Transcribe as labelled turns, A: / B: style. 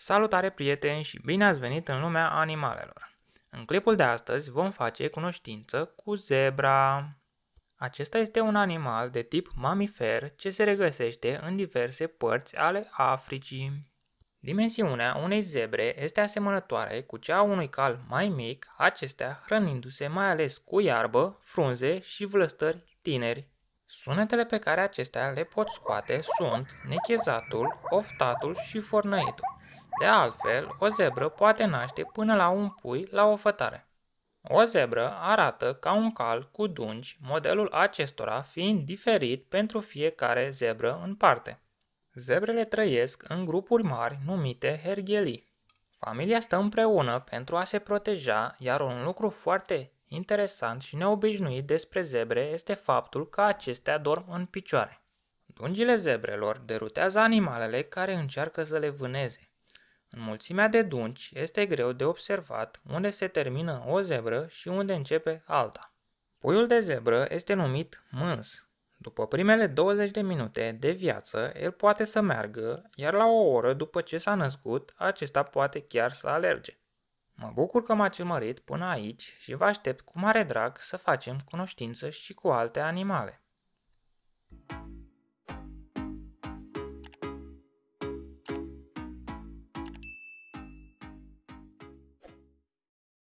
A: Salutare prieteni și bine ați venit în lumea animalelor! În clipul de astăzi vom face cunoștință cu zebra. Acesta este un animal de tip mamifer ce se regăsește în diverse părți ale Africii. Dimensiunea unei zebre este asemănătoare cu cea a unui cal mai mic, acestea hrănindu-se mai ales cu iarbă, frunze și vlăstări tineri. Sunetele pe care acestea le pot scoate sunt nechezatul, oftatul și fornăitul. De altfel, o zebră poate naște până la un pui la o fătare. O zebră arată ca un cal cu dungi, modelul acestora fiind diferit pentru fiecare zebră în parte. Zebrele trăiesc în grupuri mari numite herghelii. Familia stă împreună pentru a se proteja, iar un lucru foarte interesant și neobișnuit despre zebre este faptul că acestea dorm în picioare. Dungile zebrelor derutează animalele care încearcă să le vâneze. În mulțimea de dungi este greu de observat unde se termină o zebră și unde începe alta. Puiul de zebră este numit mâns. După primele 20 de minute de viață, el poate să meargă, iar la o oră după ce s-a născut, acesta poate chiar să alerge. Mă bucur că m-ați urmărit până aici și vă aștept cu mare drag să facem cunoștință și cu alte animale.